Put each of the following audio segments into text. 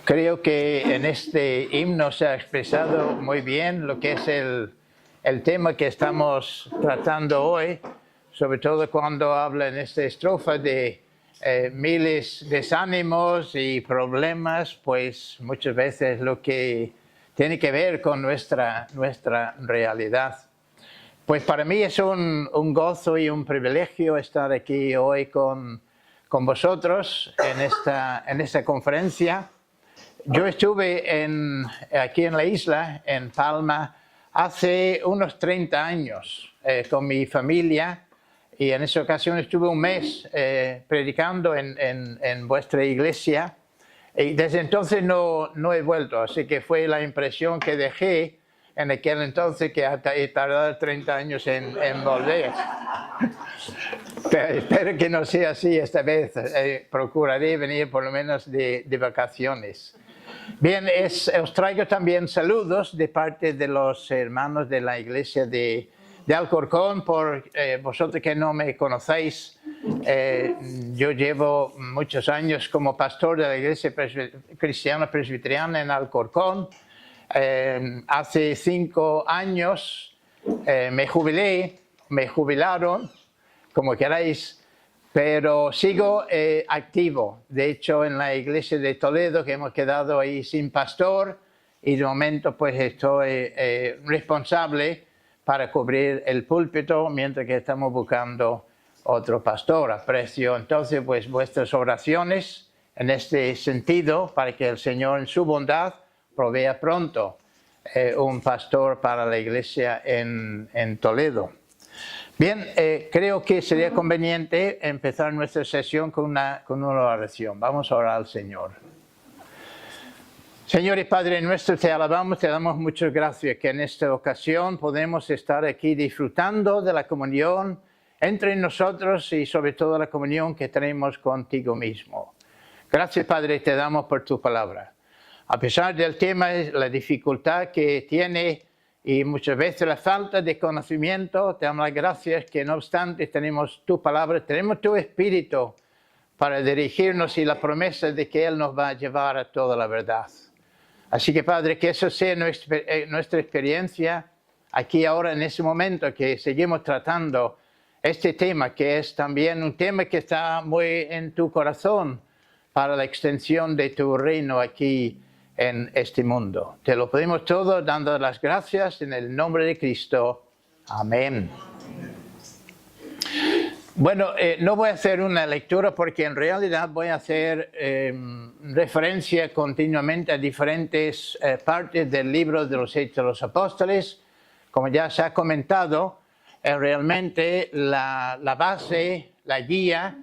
Creo que en este himno se ha expresado muy bien lo que es el tema que estamos tratando hoy, sobre todo cuando habla en esta estrofa de miles de desánimos y problemas, pues muchas veces lo que tiene que ver con nuestra realidad. Pues para mí es un gozo y un privilegio estar aquí hoy con vosotros en esta conferencia. Yo estuve aquí en la isla, en Palma, hace unos 30 años con mi familia, y en esa ocasión estuve un mes predicando en vuestra iglesia, y desde entonces no he vuelto, así que fue la impresión que dejé en aquel entonces, que he tardado 30 años en volver. Pero espero que no sea así esta vez. Procuraré venir por lo menos de vacaciones. Bien, os traigo también saludos de parte de los hermanos de la iglesia de Alcorcón. Por vosotros que no me conocéis, yo llevo muchos años como pastor de la iglesia cristiana presbiteriana en Alcorcón. Hace 5 años me jubilaron, como queráis, pero sigo activo. De hecho, en la iglesia de Toledo, que hemos quedado ahí sin pastor, y de momento pues estoy responsable para cubrir el púlpito mientras que estamos buscando otro pastor. Aprecio entonces pues vuestras oraciones en este sentido, para que el Señor en su bondad provea pronto un pastor para la iglesia en Toledo. Bien, creo que sería conveniente empezar nuestra sesión con una oración. Vamos a orar al Señor. Señor y Padre nuestro, te alabamos, te damos muchas gracias que en esta ocasión podemos estar aquí disfrutando de la comunión entre nosotros y sobre todo la comunión que tenemos contigo mismo. Gracias, Padre, te damos por tu palabra. A pesar del tema, la dificultad que tiene y muchas veces la falta de conocimiento, te damos las gracias que no obstante tenemos tu palabra, tenemos tu espíritu para dirigirnos y la promesa de que Él nos va a llevar a toda la verdad. Así que, Padre, que eso sea nuestra experiencia aquí ahora en ese momento que seguimos tratando este tema, que es también un tema que está muy en tu corazón para la extensión de tu reino aquí en este mundo. Te lo pedimos todo dando las gracias en el nombre de Cristo. Amén. Bueno, no voy a hacer una lectura porque en realidad voy a hacer referencia continuamente a diferentes partes del libro de los Hechos de los Apóstoles. Como ya se ha comentado, realmente la base, la guía,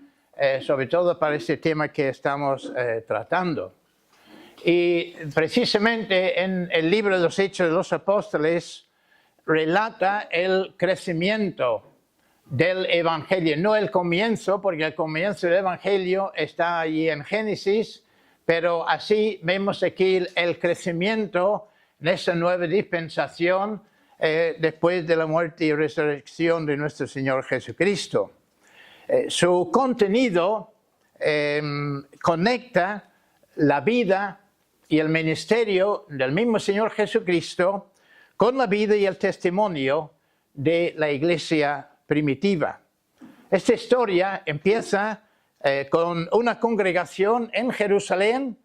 sobre todo para este tema que estamos tratando. Y precisamente en el libro de los Hechos de los Apóstoles relata el crecimiento del Evangelio. No el comienzo, porque el comienzo del Evangelio está allí en Génesis, pero así vemos aquí el crecimiento en esa nueva dispensación después de la muerte y resurrección de nuestro Señor Jesucristo. Su contenido conecta la vida y el ministerio del mismo Señor Jesucristo con la vida y el testimonio de la iglesia primitiva. Esta historia empieza con una congregación en Jerusalén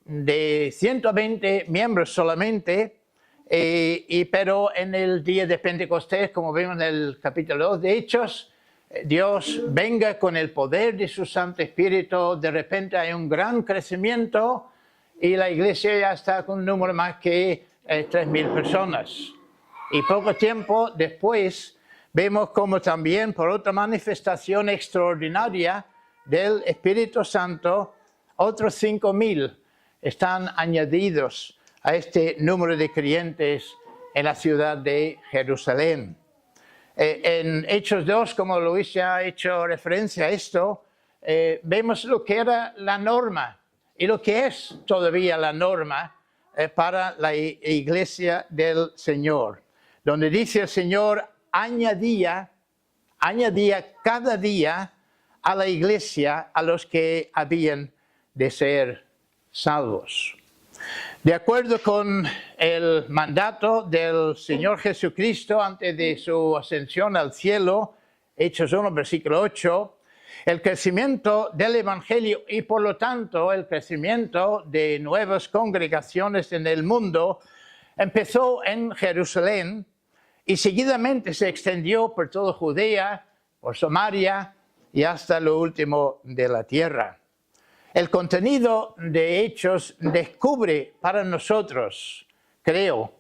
de 120 miembros solamente, pero en el día de Pentecostés, como vemos en el capítulo 2 de Hechos, Dios venga con el poder de su Santo Espíritu, de repente hay un gran crecimiento y la iglesia ya está con un número más que 3,000 personas. Y poco tiempo después vemos como también por otra manifestación extraordinaria del Espíritu Santo, otros 5,000 están añadidos a este número de creyentes en la ciudad de Jerusalén. En Hechos 2, como Luis ya ha hecho referencia a esto, vemos lo que era la norma y lo que es todavía la norma para la iglesia del Señor, donde dice el Señor añadía cada día a la iglesia a los que habían de ser salvos. De acuerdo con el mandato del Señor Jesucristo antes de su ascensión al cielo, Hechos 1, versículo 8, el crecimiento del Evangelio y por lo tanto el crecimiento de nuevas congregaciones en el mundo empezó en Jerusalén y seguidamente se extendió por toda Judea, por Samaria y hasta lo último de la tierra. El contenido de Hechos descubre para nosotros, creo,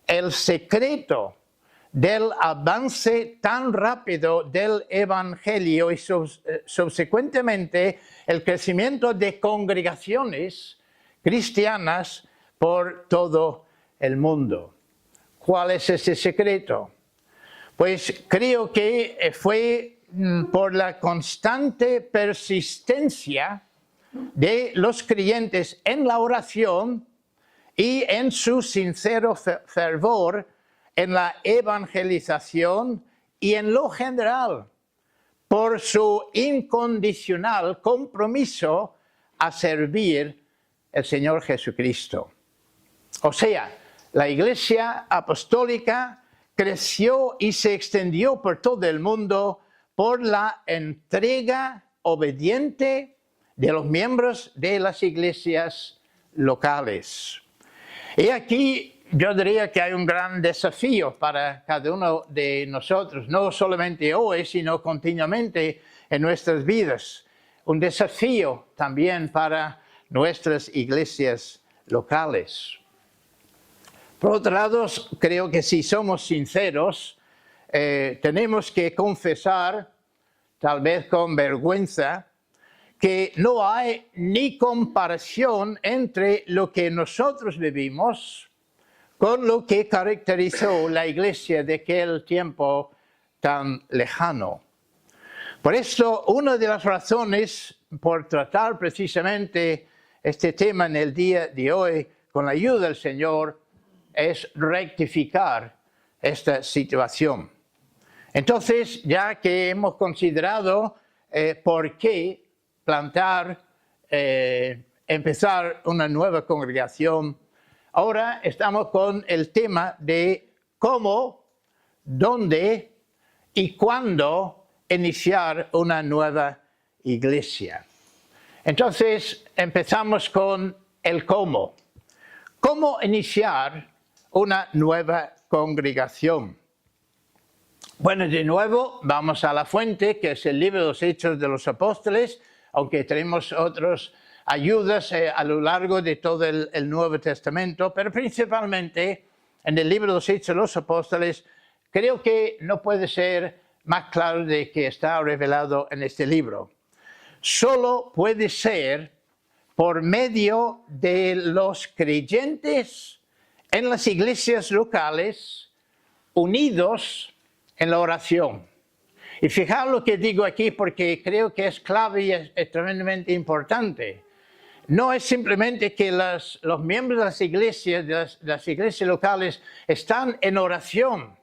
el secreto del avance tan rápido del Evangelio y subsecuentemente el crecimiento de congregaciones cristianas por todo el mundo. ¿Cuál es ese secreto? Pues creo que fue por la constante persistencia de los creyentes en la oración y en su sincero fervor en la evangelización y en lo general por su incondicional compromiso a servir al Señor Jesucristo. O sea, la Iglesia Apostólica creció y se extendió por todo el mundo por la entrega obediente de los miembros de las iglesias locales. Y aquí yo diría que hay un gran desafío para cada uno de nosotros, no solamente hoy, sino continuamente en nuestras vidas. Un desafío también para nuestras iglesias locales. Por otro lado, creo que si somos sinceros, tenemos que confesar, tal vez con vergüenza, que no hay ni comparación entre lo que nosotros vivimos con lo que caracterizó la iglesia de aquel tiempo tan lejano. Por esto, una de las razones por tratar precisamente este tema en el día de hoy, con la ayuda del Señor, es rectificar esta situación. Entonces, ya que hemos considerado por qué empezar una nueva congregación, ahora estamos con el tema de cómo, dónde y cuándo iniciar una nueva iglesia. Entonces, empezamos con el cómo. ¿Cómo iniciar una nueva congregación? Bueno, de nuevo, vamos a la fuente, que es el libro de los Hechos de los Apóstoles, aunque tenemos otras ayudas a lo largo de todo el Nuevo Testamento, pero principalmente en el libro de los Hechos de los Apóstoles, creo que no puede ser más claro de que está revelado en este libro. Solo puede ser por medio de los creyentes en las iglesias locales unidos en la oración. Y fijaos lo que digo aquí porque creo que es clave y es tremendamente importante. No es simplemente que los miembros de las iglesias locales están en oración,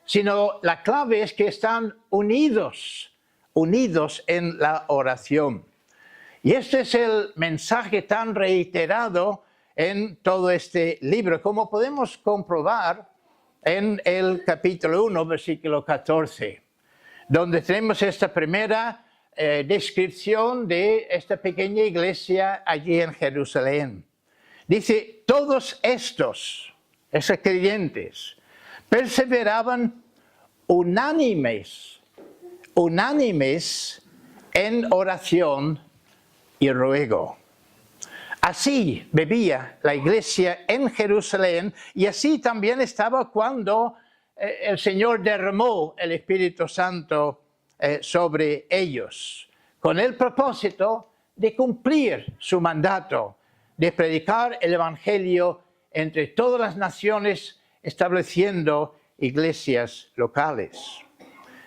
sino la clave es que están unidos en la oración. Y este es el mensaje tan reiterado en todo este libro, como podemos comprobar en el capítulo 1, versículo 14, donde tenemos esta primera descripción de esta pequeña iglesia allí en Jerusalén. Dice, todos esos creyentes, perseveraban unánimes en oración y ruego. Así vivía la iglesia en Jerusalén y así también estaba cuando el Señor derramó el Espíritu Santo sobre ellos, con el propósito de cumplir su mandato, de predicar el Evangelio entre todas las naciones, estableciendo iglesias locales.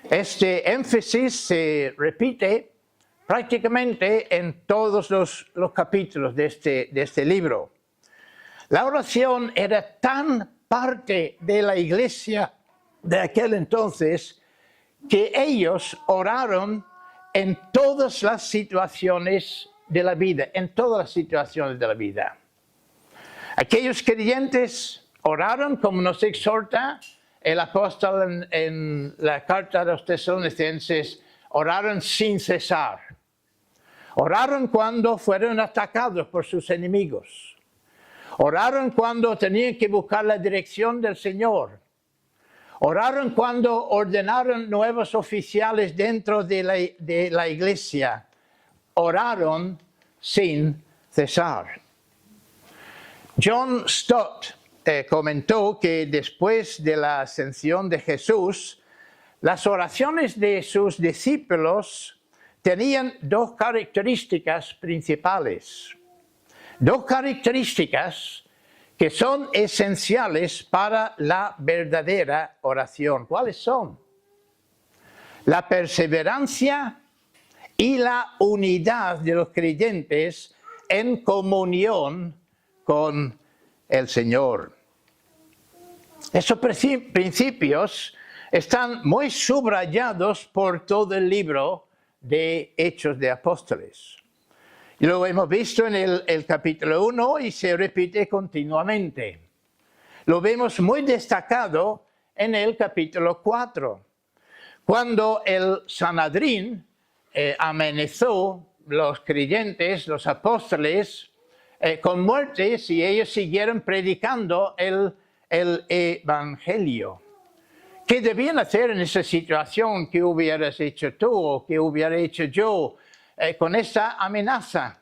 Este énfasis se repite prácticamente en todos los capítulos de este libro. La oración era tan parte de la iglesia de aquel entonces que ellos oraron en todas las situaciones de la vida, en todas las situaciones de la vida. Aquellos creyentes oraron, como nos exhorta el apóstol en la carta a los tesalonicenses, oraron sin cesar. Oraron cuando fueron atacados por sus enemigos. Oraron cuando tenían que buscar la dirección del Señor. Oraron cuando ordenaron nuevos oficiales dentro de la iglesia. Oraron sin cesar. John Stott comentó que después de la ascensión de Jesús, las oraciones de sus discípulos tenían dos características principales. Dos características que son esenciales para la verdadera oración. ¿Cuáles son? La perseverancia y la unidad de los creyentes en comunión con el Señor. Esos principios están muy subrayados por todo el libro de Hechos de Apóstoles. Y lo hemos visto en el capítulo 1 y se repite continuamente. Lo vemos muy destacado en el capítulo 4, cuando el Sanedrín amenazó los creyentes, los apóstoles, con muertes, y ellos siguieron predicando el Evangelio. ¿Qué debían hacer en esa situación? ¿Qué hubieras hecho tú o qué hubiera hecho yo con esta amenaza?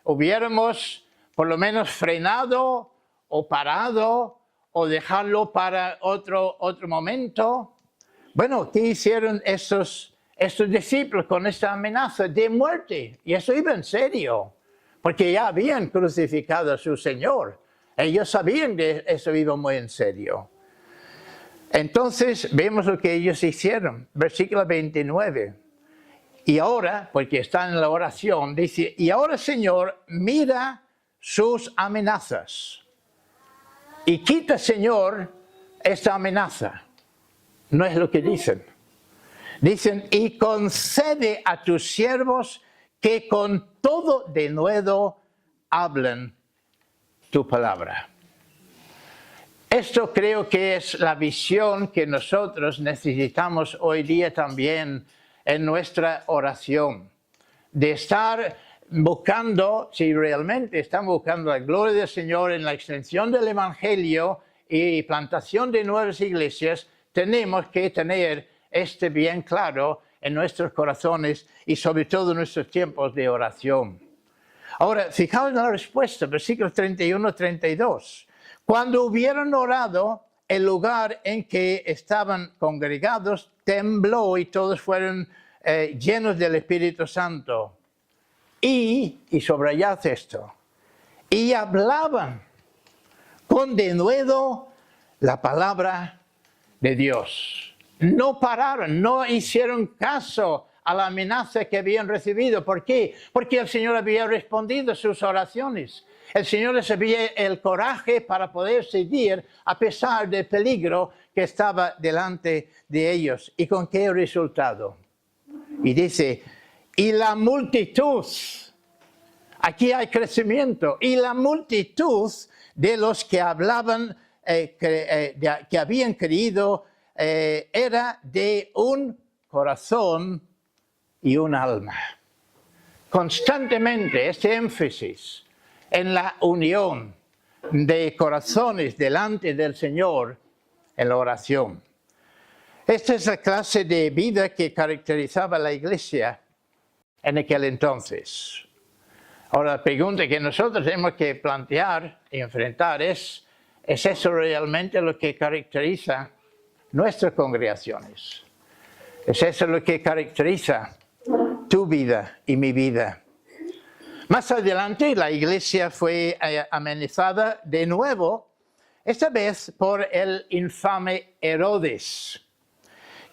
¿Hubiéramos por lo menos frenado o parado o dejarlo para otro momento? Bueno, ¿qué hicieron estos discípulos con esta amenaza de muerte? Y eso iba en serio, porque ya habían crucificado a su Señor. Ellos sabían que eso iba muy en serio. Entonces vemos lo que ellos hicieron. Versículo 29. Y ahora, porque está en la oración, dice, y ahora, Señor, mira sus amenazas. Y quita, Señor, esta amenaza. No es lo que dicen. Dicen, y concede a tus siervos que con todo denuedo hablen tu palabra. Esto creo que es la visión que nosotros necesitamos hoy día también en nuestra oración. De estar buscando, si realmente estamos buscando la gloria del Señor en la extensión del Evangelio y plantación de nuevas iglesias, tenemos que tener bien claro en nuestros corazones y sobre todo en nuestros tiempos de oración. Ahora, fijaos en la respuesta, versículos 31-32. Cuando hubieron orado, el lugar en que estaban congregados tembló y todos fueron llenos del Espíritu Santo. Y subrayad esto, y hablaban con denuedo la palabra de Dios. No pararon, no hicieron caso a la amenaza que habían recibido. ¿Por qué? Porque el Señor había respondido a sus oraciones. El Señor les había el coraje para poder seguir a pesar del peligro que estaba delante de ellos. ¿Y con qué resultado? Y dice, y la multitud, aquí hay crecimiento, y la multitud de los que hablaban, que habían creído, era de un corazón y un alma. Constantemente este énfasis en la unión de corazones delante del Señor en la oración. Esta es la clase de vida que caracterizaba la iglesia en aquel entonces. Ahora la pregunta que nosotros tenemos que plantear y enfrentar ¿es eso realmente lo que caracteriza nuestras congregaciones? ¿Es eso lo que caracteriza tu vida y mi vida? Más adelante la iglesia fue amenazada de nuevo, esta vez por el infame Herodes,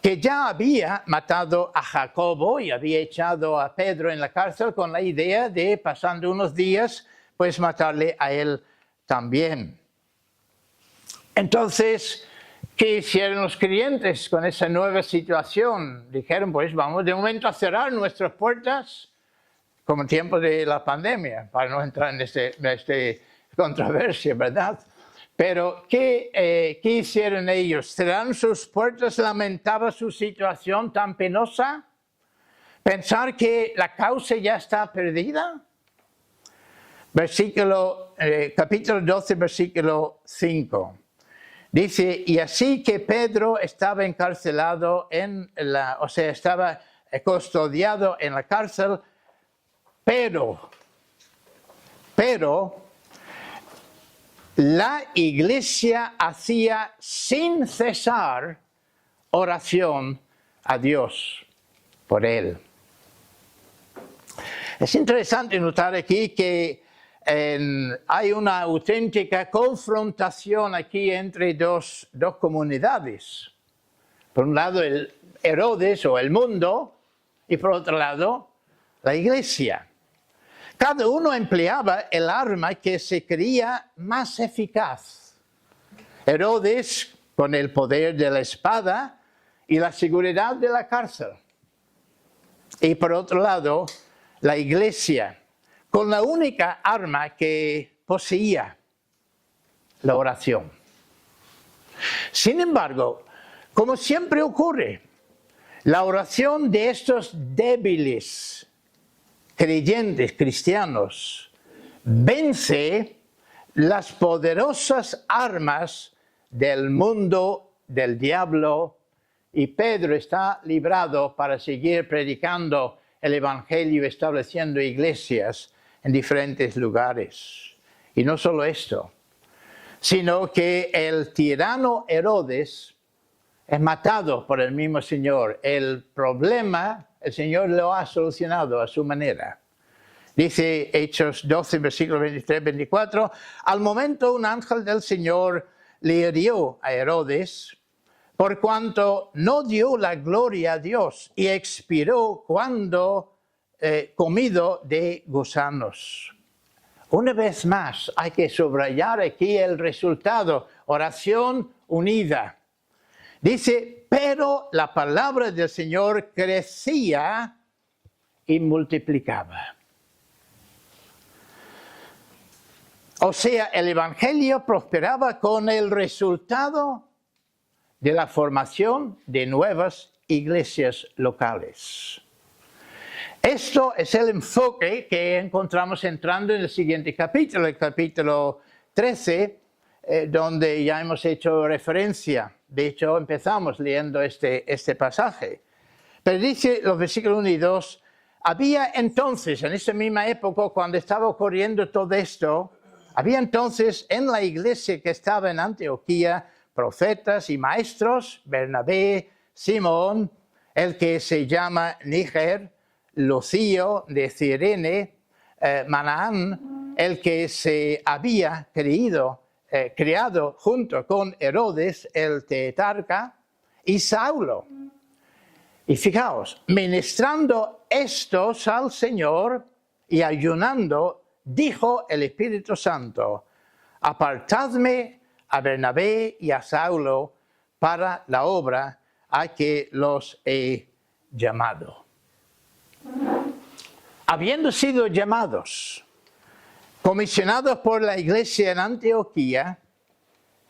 que ya había matado a Jacobo y había echado a Pedro en la cárcel con la idea de, pasando unos días, pues matarle a él también. Entonces, ¿qué hicieron los creyentes con esa nueva situación? Dijeron, pues vamos de momento a cerrar nuestras puertas como en tiempo de la pandemia, para no entrar en esta controversia, ¿verdad? Pero, ¿qué hicieron ellos? ¿Cerraron sus puertas, lamentaba su situación tan penosa? ¿Pensar que la causa ya está perdida? Capítulo 12, versículo 5. Dice, y así que Pedro estaba encarcelado estaba custodiado en la cárcel, pero la iglesia hacía sin cesar oración a Dios por él. Es interesante notar aquí que hay una auténtica confrontación aquí entre dos comunidades. Por un lado el Herodes o el mundo y por otro lado la iglesia. Cada uno empleaba el arma que se creía más eficaz. Herodes con el poder de la espada y la seguridad de la cárcel. Y por otro lado, la iglesia, con la única arma que poseía, la oración. Sin embargo, como siempre ocurre, la oración de estos débiles creyentes cristianos vence las poderosas armas del mundo, del diablo, y Pedro está librado para seguir predicando el evangelio y estableciendo iglesias en diferentes lugares. Y no solo esto, sino que el tirano Herodes es matado por el mismo Señor. El problema, el Señor lo ha solucionado a su manera. Dice Hechos 12, versículos 23-24, al momento un ángel del Señor le hirió a Herodes, por cuanto no dio la gloria a Dios, y expiró cuando comido de gusanos. Una vez más, hay que subrayar aquí el resultado, oración unida. Dice, pero la palabra del Señor crecía y multiplicaba. O sea, el evangelio prosperaba con el resultado de la formación de nuevas iglesias locales. Esto es el enfoque que encontramos entrando en el siguiente capítulo, el capítulo 13, donde ya hemos hecho referencia. De hecho, empezamos leyendo este pasaje. Pero dice los versículos 1 y 2, había entonces, en esa misma época, cuando estaba ocurriendo todo esto, había entonces en la iglesia que estaba en Antioquía profetas y maestros, Bernabé, Simón, el que se llama Níger, Lucio de Cirene, Manaán, el que se había criado junto con Herodes el tetrarca, y Saulo. Y fijaos, ministrando estos al Señor y ayunando, dijo el Espíritu Santo, apartadme a Bernabé y a Saulo para la obra a que los he llamado. Habiendo sido llamados, comisionados por la iglesia en Antioquía,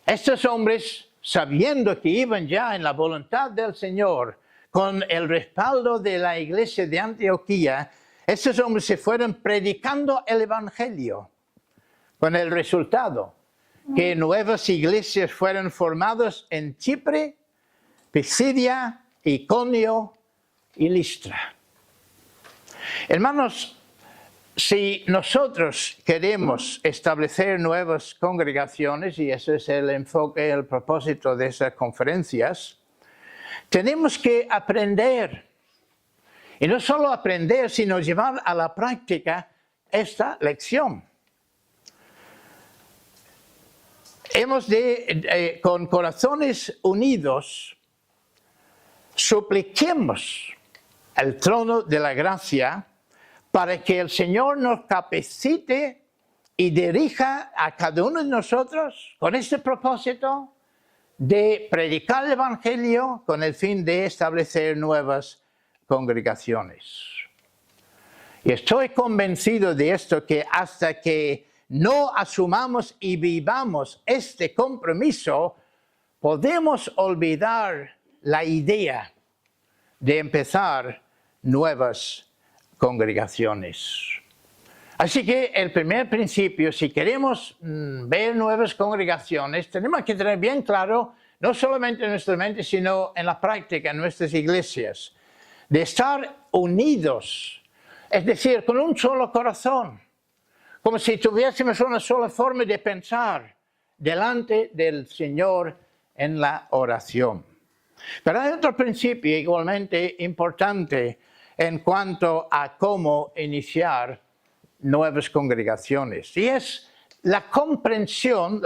estos hombres, sabiendo que iban ya en la voluntad del Señor, con el respaldo de la iglesia de Antioquía, estos hombres se fueron predicando el evangelio, con el resultado que nuevas iglesias fueron formadas en Chipre, Pisidia, Iconio y Listra. Hermanos, si nosotros queremos establecer nuevas congregaciones, y ese es el enfoque, el propósito de esas conferencias, tenemos que aprender. Y no solo aprender, sino llevar a la práctica esta lección. Hemos de, con corazones unidos, supliquemos al trono de la gracia para que el Señor nos capacite y dirija a cada uno de nosotros con este propósito de predicar el evangelio con el fin de establecer nuevas congregaciones. Y estoy convencido de esto, que hasta que no asumamos y vivamos este compromiso, podemos olvidar la idea de empezar nuevas congregaciones. Así que el primer principio, si queremos ver nuevas congregaciones, tenemos que tener bien claro, no solamente en nuestra mente, sino en la práctica, en nuestras iglesias, de estar unidos, es decir, con un solo corazón, como si tuviésemos una sola forma de pensar delante del Señor en la oración. Pero hay otro principio igualmente importante en cuanto a cómo iniciar nuevas congregaciones, y es la comprensión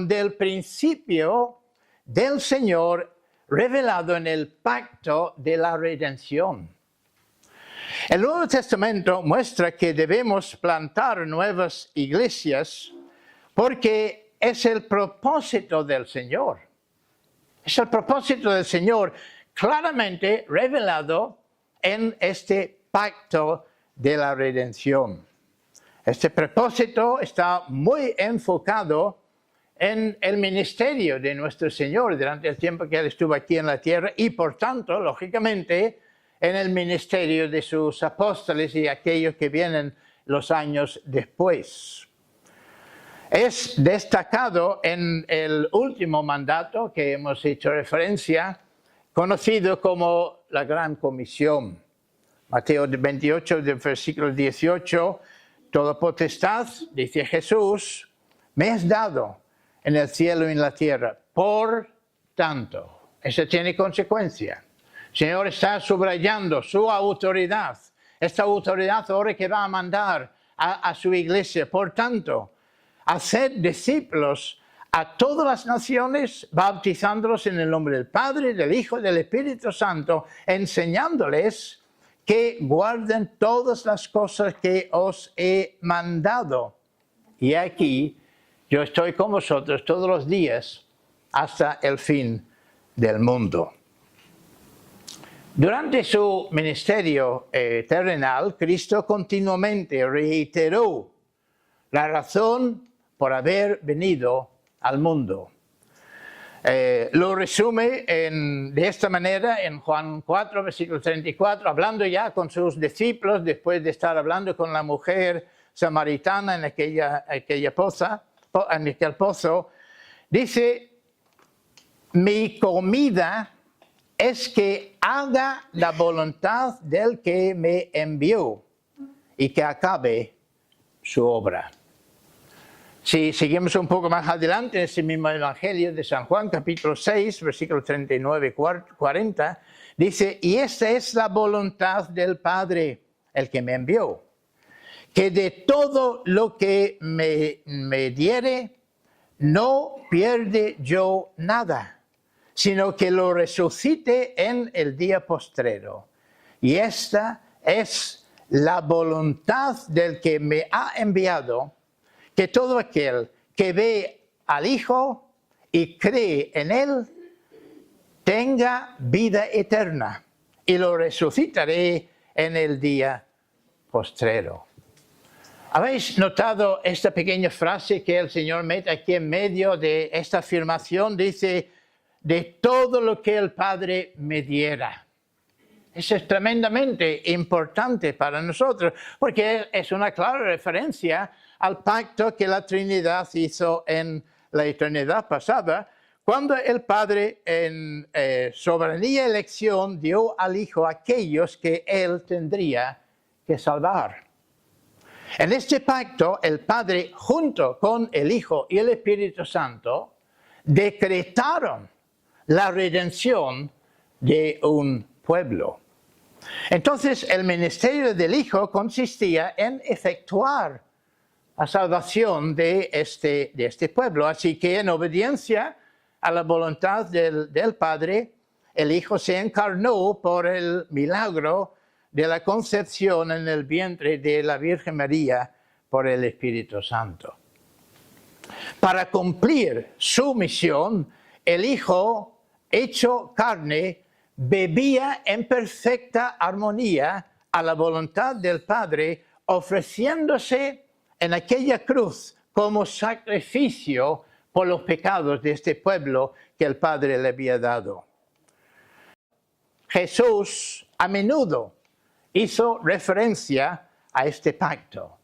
del principio del Señor revelado en el pacto de la redención. El Nuevo Testamento muestra que debemos plantar nuevas iglesias porque es el propósito del Señor. Es el propósito del Señor claramente revelado en este pacto de la redención. Este propósito está muy enfocado en el ministerio de nuestro Señor durante el tiempo que Él estuvo aquí en la tierra y, por tanto, lógicamente, en el ministerio de sus apóstoles y aquellos que vienen los años después. Es destacado en el último mandato que hemos hecho referencia, conocido como la Gran Comisión. Mateo 28, del versículo 18, toda potestad, dice Jesús, me es dado en el cielo y en la tierra. Por tanto, eso tiene consecuencia. El Señor está subrayando su autoridad, esta autoridad ahora que va a mandar a su iglesia. Por tanto, haced discípulos a todas las naciones, bautizándolos en el nombre del Padre, del Hijo y del Espíritu Santo, enseñándoles que guarden todas las cosas que os he mandado. Y aquí yo estoy con vosotros todos los días hasta el fin del mundo. Durante su ministerio terrenal, Cristo continuamente reiteró la razón por haber venido al mundo. Lo resume de esta manera en Juan 4, versículo 34, hablando ya con sus discípulos, después de estar hablando con la mujer samaritana en aquel pozo, dice, mi comida es que haga la voluntad del que me envió y que acabe su obra. Si seguimos un poco más adelante, en ese mismo Evangelio de San Juan, capítulo 6, versículos 39 y 40, dice, y esta es la voluntad del Padre, el que me envió, que de todo lo que me diere, no pierde yo nada, sino que lo resucite en el día postrero. Y esta es la voluntad del que me ha enviado, que todo aquel que ve al Hijo y cree en Él, tenga vida eterna, y lo resucitaré en el día postrero. ¿Habéis notado esta pequeña frase que el Señor mete aquí en medio de esta afirmación? Dice, de todo lo que el Padre me diera. Eso es tremendamente importante para nosotros, porque es una clara referencia al pacto que la Trinidad hizo en la eternidad pasada, cuando el Padre en soberanía y elección dio al Hijo a aquellos que Él tendría que salvar. En este pacto, el Padre, junto con el Hijo y el Espíritu Santo, decretaron la redención de un pueblo. Entonces, el ministerio del Hijo consistía en efectuar la salvación de este pueblo. Así que, en obediencia a la voluntad del Padre, el Hijo se encarnó por el milagro de la concepción en el vientre de la Virgen María por el Espíritu Santo. Para cumplir su misión, el Hijo, hecho carne, bebía en perfecta armonía a la voluntad del Padre, ofreciéndose en aquella cruz como sacrificio por los pecados de este pueblo que el Padre le había dado. Jesús a menudo hizo referencia a este pacto.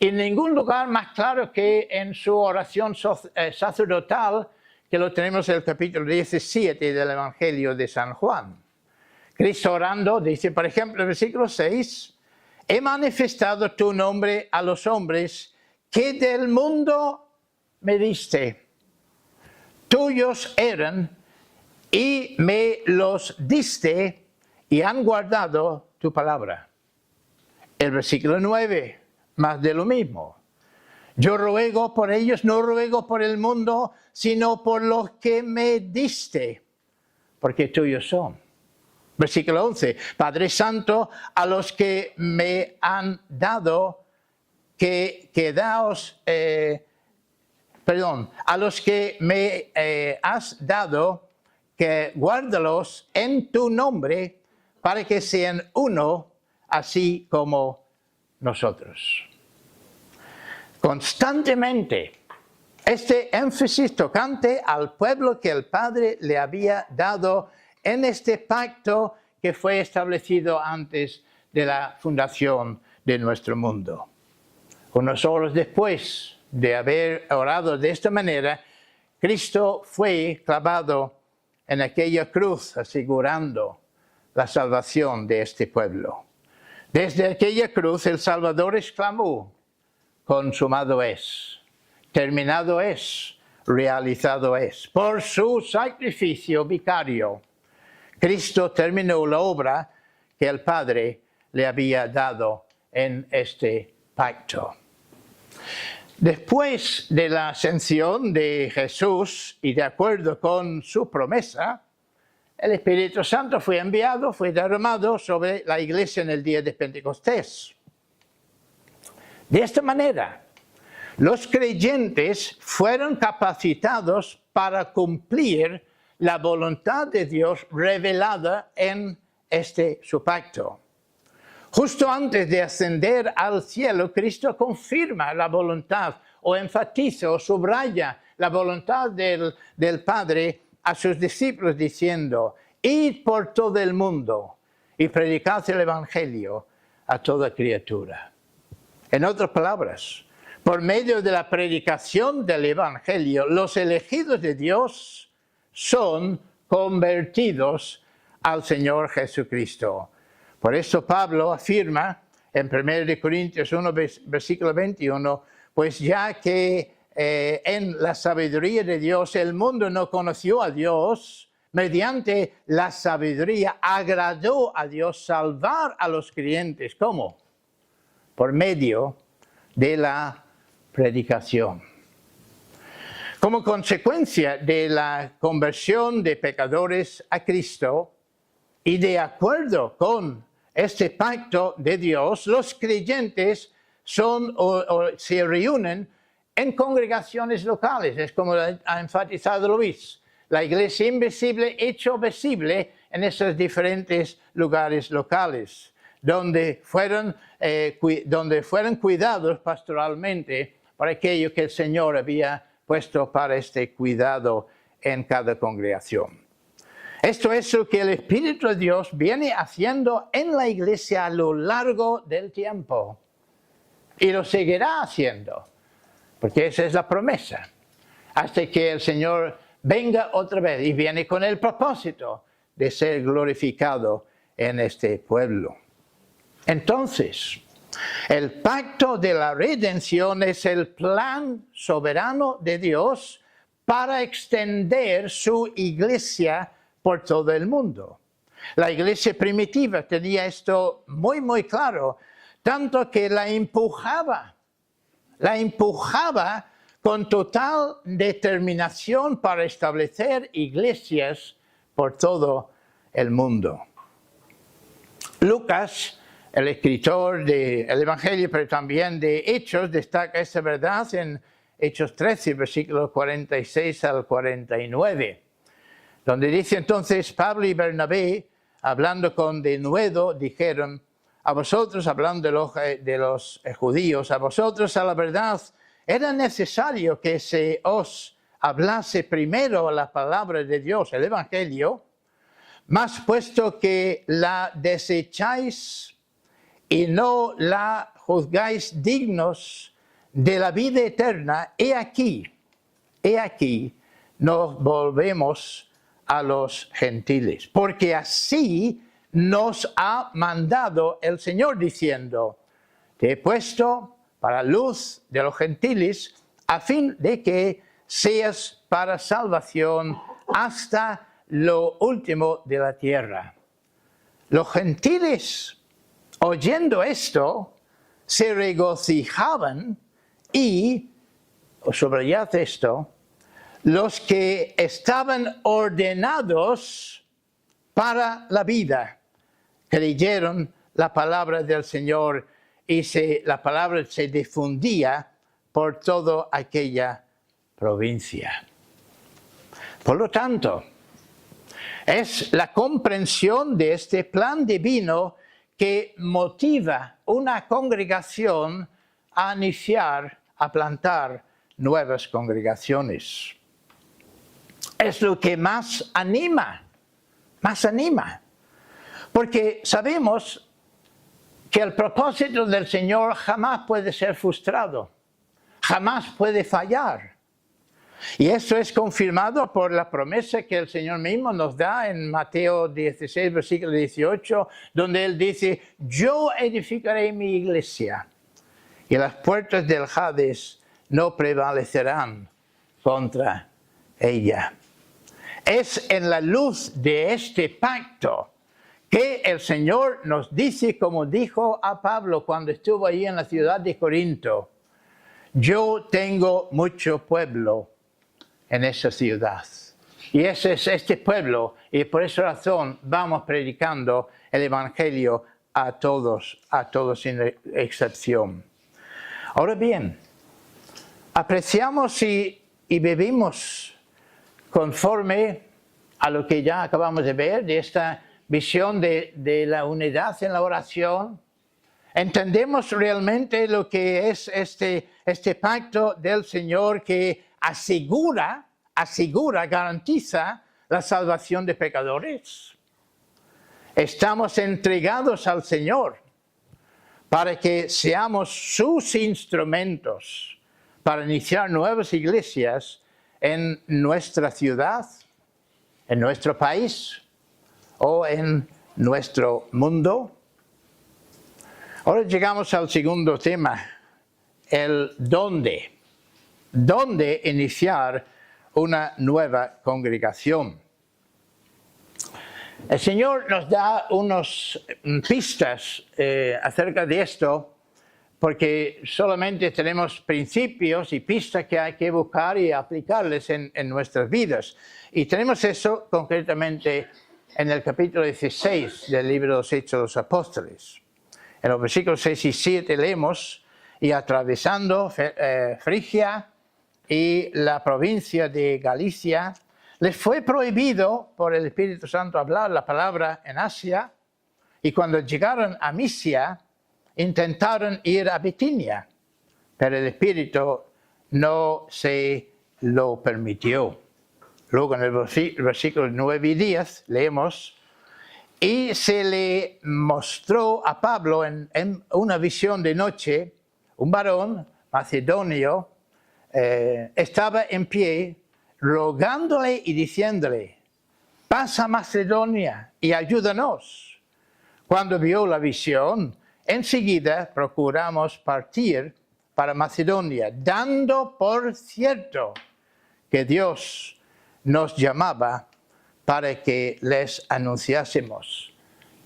En ningún lugar más claro que en su oración sacerdotal, que lo tenemos en el capítulo 17 del Evangelio de San Juan. Cristo orando dice, por ejemplo, en el versículo 6, he manifestado tu nombre a los hombres que del mundo me diste. Tuyos eran y me los diste y han guardado tu palabra. El versículo 9, más de lo mismo. Yo ruego por ellos, no ruego por el mundo, sino por los que me diste, porque tuyos son. Versículo 11, Padre Santo, a los que me han dado, a los que me has dado, que guárdalos en tu nombre, para que sean uno, así como nosotros. Constantemente, este énfasis tocante al pueblo que el Padre le había dado en este pacto que fue establecido antes de la fundación de nuestro mundo. Unas horas después de haber orado de esta manera, Cristo fue clavado en aquella cruz, asegurando la salvación de este pueblo. Desde aquella cruz el Salvador exclamó, consumado es, terminado es, realizado es. Por su sacrificio vicario, Cristo terminó la obra que el Padre le había dado en este pacto. Después de la ascensión de Jesús y de acuerdo con su promesa, el Espíritu Santo fue enviado, fue derramado sobre la iglesia en el día de Pentecostés. De esta manera, los creyentes fueron capacitados para cumplir la voluntad de Dios revelada en su pacto. Justo antes de ascender al cielo, Cristo confirma la voluntad o enfatiza o subraya la voluntad del Padre a sus discípulos diciendo, id por todo el mundo y predicad el Evangelio a toda criatura. En otras palabras, por medio de la predicación del Evangelio, los elegidos de Dios son convertidos al Señor Jesucristo. Por eso Pablo afirma en 1 Corintios 1, versículo 21, pues ya que en la sabiduría de Dios el mundo no conoció a Dios, mediante la sabiduría agradó a Dios salvar a los creyentes. ¿Cómo? Por medio de la predicación. Como consecuencia de la conversión de pecadores a Cristo y de acuerdo con este pacto de Dios, los creyentes se reúnen en congregaciones locales. Es como ha enfatizado Luis, la iglesia invisible hecho visible en esos diferentes lugares locales, donde fueron cuidados pastoralmente por aquello que el Señor había puesto para este cuidado en cada congregación. Esto es lo que el Espíritu de Dios viene haciendo en la iglesia a lo largo del tiempo. Y lo seguirá haciendo, porque esa es la promesa. Hasta que el Señor venga otra vez y viene con el propósito de ser glorificado en este pueblo. Entonces, el pacto de la redención es el plan soberano de Dios para extender su iglesia por todo el mundo. La iglesia primitiva tenía esto muy, muy claro, tanto que la empujaba con total determinación para establecer iglesias por todo el mundo. Lucas, el escritor del Evangelio, pero también de Hechos, destaca esta verdad en Hechos 13, versículos 46 al 49. Donde dice entonces, Pablo y Bernabé, hablando con denuedo, dijeron, a vosotros, hablando de los judíos, a vosotros a la verdad, era necesario que se os hablase primero la palabra de Dios, el Evangelio, mas puesto que la desecháis y no la juzgáis dignos de la vida eterna, he aquí, nos volvemos a los gentiles, porque así nos ha mandado el Señor diciendo, te he puesto para luz de los gentiles, a fin de que seas para salvación hasta lo último de la tierra. Los gentiles, oyendo esto, se regocijaban y, subrayad esto, los que estaban ordenados para la vida, creyeron la palabra del Señor y la palabra se difundía por toda aquella provincia. Por lo tanto, es la comprensión de este plan divino que motiva una congregación a iniciar, a plantar nuevas congregaciones. Es lo que más anima. Porque sabemos que el propósito del Señor jamás puede ser frustrado, jamás puede fallar. Y eso es confirmado por la promesa que el Señor mismo nos da en Mateo 16, versículo 18, donde Él dice, yo edificaré mi iglesia y las puertas del Hades no prevalecerán contra ella. Es en la luz de este pacto que el Señor nos dice, como dijo a Pablo cuando estuvo ahí en la ciudad de Corinto, yo tengo mucho pueblo en esa ciudad. Y ese es este pueblo, y por esa razón vamos predicando el Evangelio a todos sin excepción. Ahora bien, apreciamos y vivimos conforme a lo que ya acabamos de ver, de esta visión de la unidad en la oración. Entendemos realmente lo que es este pacto del Señor que asegura, garantiza la salvación de pecadores. Estamos entregados al Señor para que seamos sus instrumentos para iniciar nuevas iglesias en nuestra ciudad, en nuestro país o en nuestro mundo. Ahora llegamos al segundo tema, el dónde. ¿Dónde iniciar una nueva congregación? El Señor nos da unas pistas acerca de esto, porque solamente tenemos principios y pistas que hay que buscar y aplicarles en nuestras vidas. Y tenemos eso concretamente en el capítulo 16 del libro de los Hechos de los Apóstoles. En los versículos 6 y 7 leemos, y atravesando Frigia y la provincia de Galicia, les fue prohibido por el Espíritu Santo hablar la palabra en Asia, y cuando llegaron a Misia, intentaron ir a Bitinia, pero el Espíritu no se lo permitió. Luego en el versículo 9 y 10 leemos, y se le mostró a Pablo en una visión de noche, un varón macedonio, estaba en pie, rogándole y diciéndole, pasa a Macedonia y ayúdanos. Cuando vio la visión, enseguida procuramos partir para Macedonia, dando por cierto que Dios nos llamaba para que les anunciásemos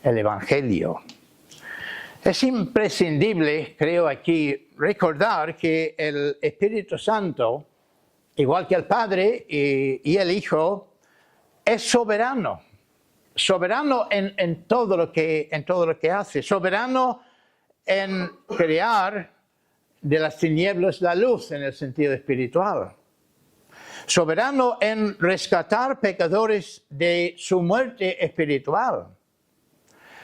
el Evangelio. Es imprescindible, creo aquí, recordar que el Espíritu Santo, igual que el Padre y el Hijo, es soberano en todo lo que hace, soberano en crear de las tinieblas la luz en el sentido espiritual, soberano en rescatar pecadores de su muerte espiritual,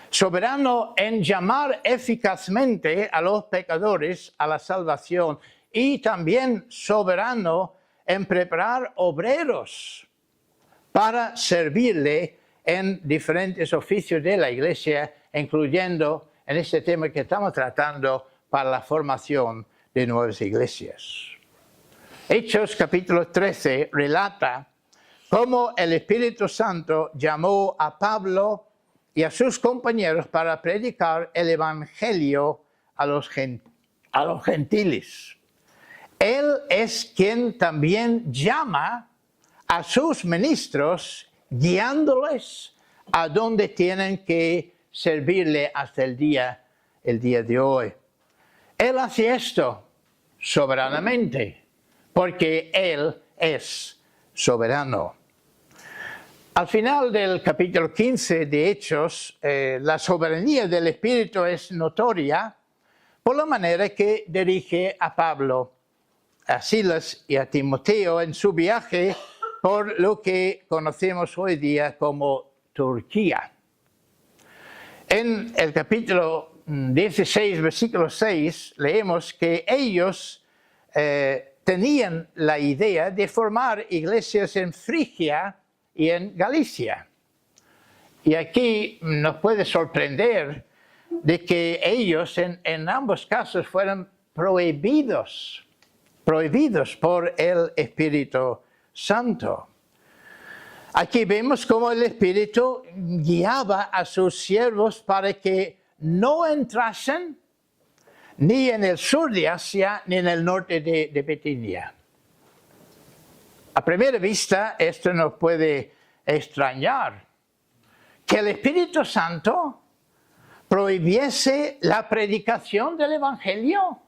soberano en llamar eficazmente a los pecadores a la salvación y también soberano en preparar obreros para servirle en diferentes oficios de la Iglesia, incluyendo en este tema que estamos tratando para la formación de nuevas iglesias. Hechos capítulo 13 relata cómo el Espíritu Santo llamó a Pablo y a sus compañeros para predicar el Evangelio a los gentiles. Él es quien también llama a sus ministros, guiándoles a donde tienen que servirle hasta el día de hoy. Él hace esto soberanamente, porque Él es soberano. Al final del capítulo 15 de Hechos, la soberanía del Espíritu es notoria por la manera que dirige a Pablo, a Silas y a Timoteo en su viaje por lo que conocemos hoy día como Turquía. En el capítulo 16, versículo 6, leemos que ellos tenían la idea de formar iglesias en Frigia y en Galicia. Y aquí nos puede sorprender de que ellos en ambos casos fueron prohibidos por el Espíritu Santo. Aquí vemos cómo el Espíritu guiaba a sus siervos para que no entrasen ni en el sur de Asia ni en el norte de Bitinia. A primera vista, esto nos puede extrañar, que el Espíritu Santo prohibiese la predicación del Evangelio.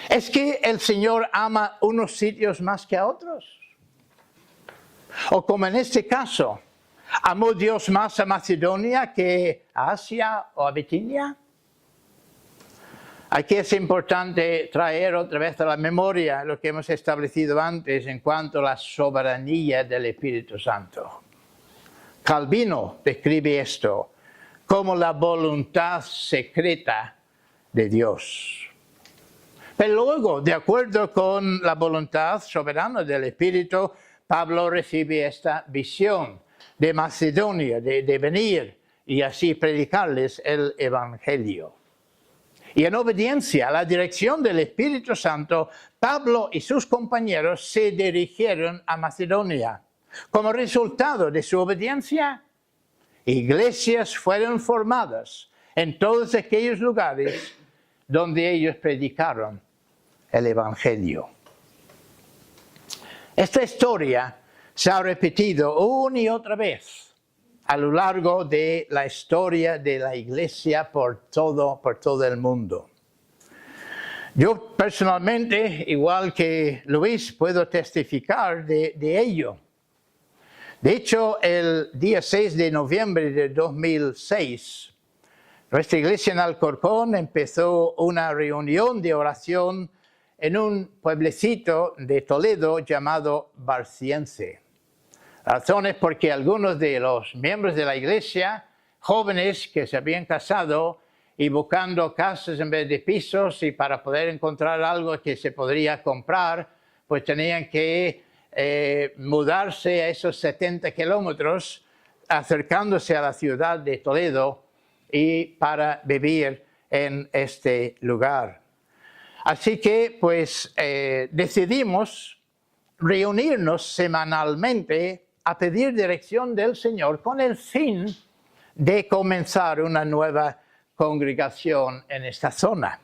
¿Es que el Señor ama unos sitios más que a otros? O como en este caso, ¿amó Dios más a Macedonia que a Asia o a Bitinia? Aquí es importante traer otra vez a la memoria lo que hemos establecido antes en cuanto a la soberanía del Espíritu Santo. Calvino describe esto como la voluntad secreta de Dios. Pero luego, de acuerdo con la voluntad soberana del Espíritu, Pablo recibe esta visión de Macedonia, de venir y así predicarles el Evangelio. Y en obediencia a la dirección del Espíritu Santo, Pablo y sus compañeros se dirigieron a Macedonia. Como resultado de su obediencia, iglesias fueron formadas en todos aquellos lugares donde ellos predicaron el Evangelio. Esta historia se ha repetido una y otra vez a lo largo de la historia de la Iglesia por todo el mundo. Yo personalmente, igual que Luis, puedo testificar de ello. De hecho, el día 6 de noviembre de 2006, nuestra iglesia en Alcorcón empezó una reunión de oración en un pueblecito de Toledo llamado Barciense. La razón es porque algunos de los miembros de la iglesia, jóvenes que se habían casado y buscando casas en vez de pisos, y para poder encontrar algo que se podría comprar, pues tenían que mudarse a esos 70 kilómetros, acercándose a la ciudad de Toledo y para vivir en este lugar. Así que pues decidimos reunirnos semanalmente a pedir dirección del Señor con el fin de comenzar una nueva congregación en esta zona.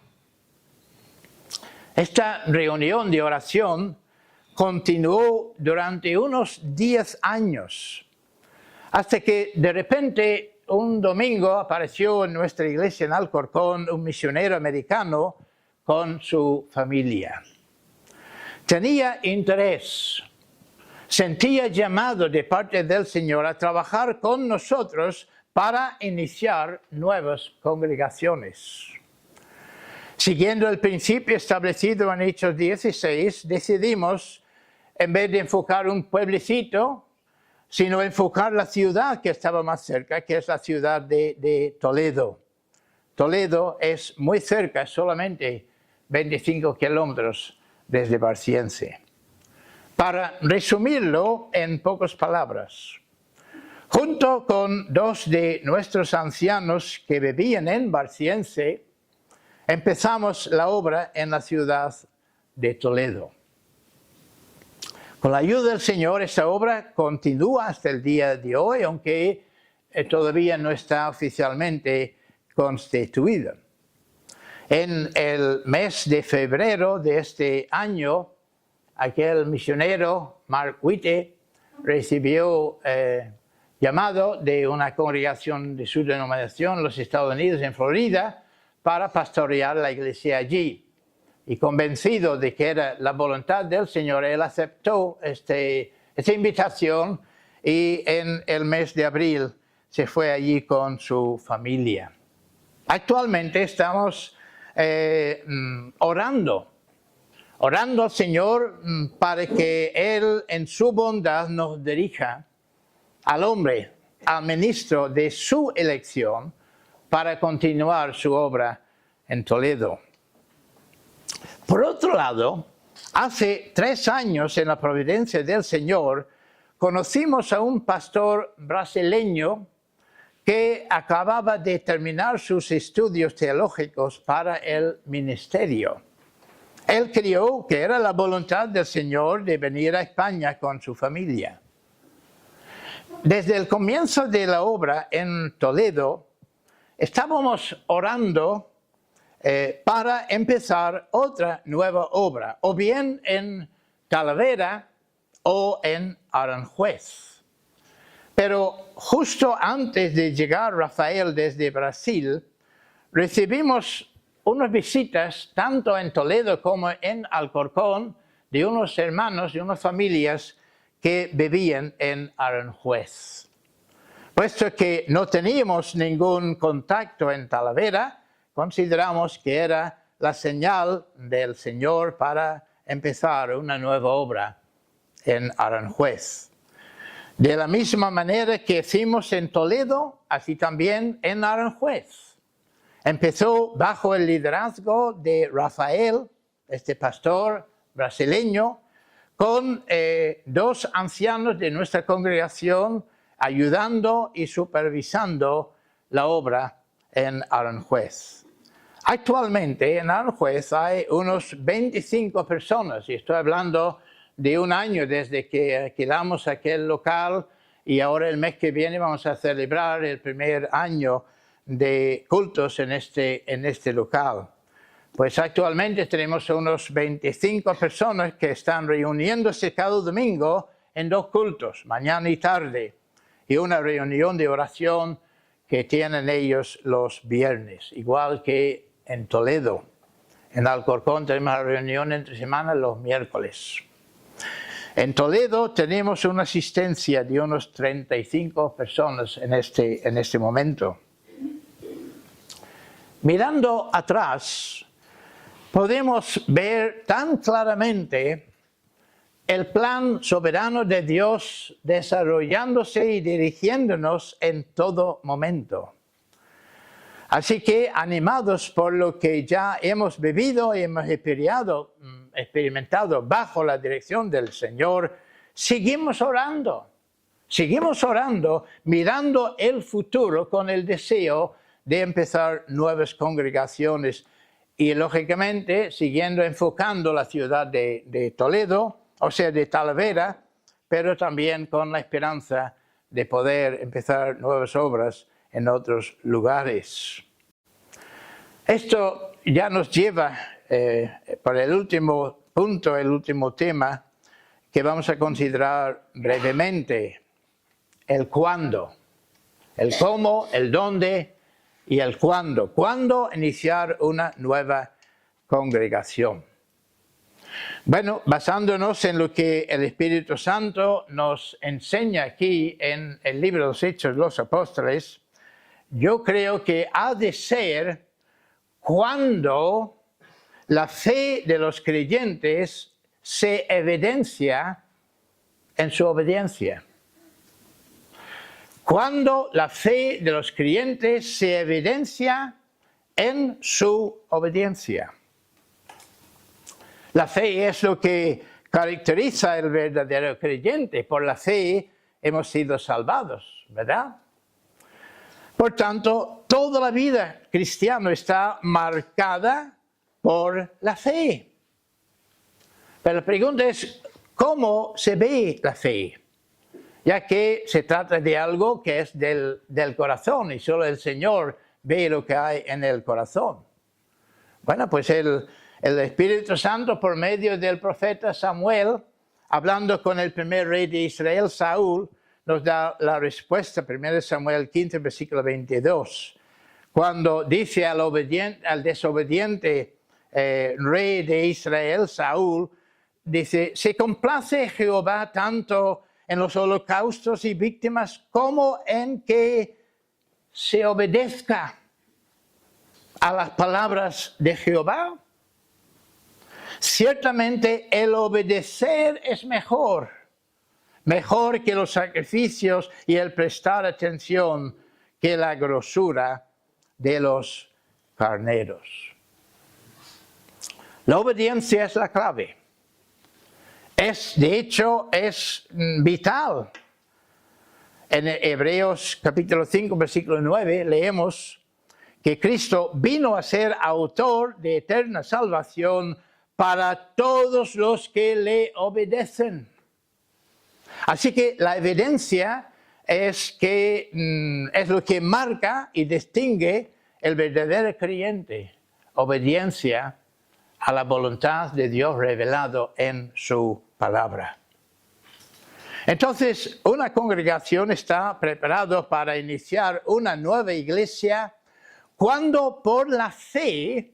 Esta reunión de oración continuó durante unos 10 años, hasta que de repente un domingo apareció en nuestra iglesia en Alcorcón un misionero americano con su familia. Tenía interés, sentía llamado de parte del Señor a trabajar con nosotros para iniciar nuevas congregaciones. Siguiendo el principio establecido en Hechos 16, decidimos, en vez de enfocar un pueblecito, sino enfocar la ciudad que estaba más cerca, que es la ciudad de Toledo. Toledo es muy cerca, solamente 25 kilómetros desde Barciense. Para resumirlo en pocas palabras, junto con dos de nuestros ancianos que vivían en Barciense, empezamos la obra en la ciudad de Toledo. Con la ayuda del Señor, esta obra continúa hasta el día de hoy, aunque todavía no está oficialmente constituida. En el mes de febrero de este año, aquel misionero, Mark Witte, recibió llamado de una congregación de su denominación, los Estados Unidos, en Florida, para pastorear la iglesia allí. Y convencido de que era la voluntad del Señor, él aceptó esta invitación y en el mes de abril se fue allí con su familia. Actualmente estamos orando al Señor para que Él en su bondad nos dirija al hombre, al ministro de su elección, para continuar su obra en Toledo. Por otro lado, hace 3 años en la providencia del Señor, conocimos a un pastor brasileño que acababa de terminar sus estudios teológicos para el ministerio. Él creyó que era la voluntad del Señor de venir a España con su familia. Desde el comienzo de la obra en Toledo, estábamos orando para empezar otra nueva obra, o bien en Talavera o en Aranjuez. Pero justo antes de llegar Rafael desde Brasil, recibimos unas visitas tanto en Toledo como en Alcorcón de unos hermanos, de unas familias que vivían en Aranjuez. Puesto que no teníamos ningún contacto en Talavera, consideramos que era la señal del Señor para empezar una nueva obra en Aranjuez. De la misma manera que hicimos en Toledo, así también en Aranjuez. Empezó bajo el liderazgo de Rafael, este pastor brasileño, con 2 ancianos de nuestra congregación ayudando y supervisando la obra en Aranjuez. Actualmente en Aranjuez hay unos 25 personas, y estoy hablando de un año desde que alquilamos aquel local, y ahora el mes que viene vamos a celebrar el primer año de cultos en este local. Pues actualmente tenemos unos 25 personas que están reuniéndose cada domingo en 2 cultos, mañana y tarde, y una reunión de oración que tienen ellos los viernes, igual que en Toledo. En Alcorcón tenemos la reunión entre semana los miércoles. En Toledo tenemos una asistencia de unos 35 personas en este momento. Mirando atrás, podemos ver tan claramente el plan soberano de Dios desarrollándose y dirigiéndonos en todo momento. Así que, animados por lo que ya hemos vivido y hemos experimentado bajo la dirección del Señor, seguimos orando, mirando el futuro con el deseo de empezar nuevas congregaciones y, lógicamente, siguiendo enfocando la ciudad de Toledo, o sea, de Talavera, pero también con la esperanza de poder empezar nuevas obras en otros lugares. Esto ya nos lleva para el último punto, el último tema que vamos a considerar brevemente: el cuándo, el cómo, el dónde y el cuándo. ¿Cuándo iniciar una nueva congregación? Bueno, basándonos en lo que el Espíritu Santo nos enseña aquí en el libro de los Hechos de los Apóstoles, yo creo que ha de ser cuando la fe de los creyentes se evidencia en su obediencia. cuando la fe de los creyentes se evidencia en su obediencia. La fe es lo que caracteriza al verdadero creyente. Por la fe hemos sido salvados, ¿verdad? Por tanto, toda la vida cristiana está marcada por la fe. Pero la pregunta es, ¿cómo se ve la fe? Ya que se trata de algo que es del corazón y solo el Señor ve lo que hay en el corazón. Bueno, pues el Espíritu Santo, por medio del profeta Samuel, hablando con el primer rey de Israel, Saúl, nos da la respuesta, 1 Samuel 15, versículo 22, cuando dice al desobediente rey de Israel, Saúl, dice, ¿se complace Jehová tanto en los holocaustos y víctimas como en que se obedezca a las palabras de Jehová? Ciertamente el obedecer es mejor que los sacrificios y el prestar atención que la grosura de los carneros. La obediencia es la clave. De hecho, es vital. En Hebreos capítulo 5, versículo 9, leemos que Cristo vino a ser autor de eterna salvación para todos los que le obedecen. Así que la evidencia es lo que marca y distingue el verdadero creyente, obediencia a la voluntad de Dios revelado en su palabra. Entonces, una congregación está preparada para iniciar una nueva iglesia cuando por la fe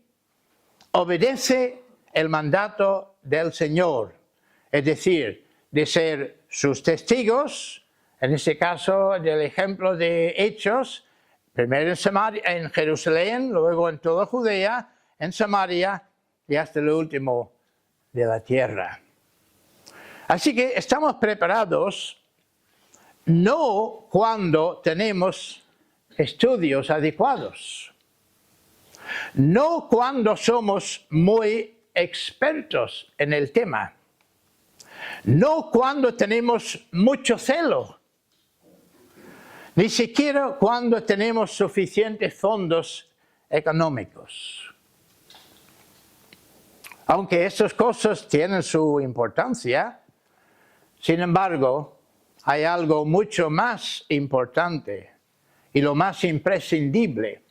obedece el mandato del Señor, es decir, de ser sus testigos, en este caso del ejemplo de Hechos, primero en Jerusalén, luego en toda Judea, en Samaria y hasta lo último de la tierra. Así que estamos preparados no cuando tenemos estudios adecuados, no cuando somos muy expertos en el tema, no cuando tenemos mucho celo, ni siquiera cuando tenemos suficientes fondos económicos. Aunque estas cosas tienen su importancia, sin embargo, hay algo mucho más importante y lo más imprescindible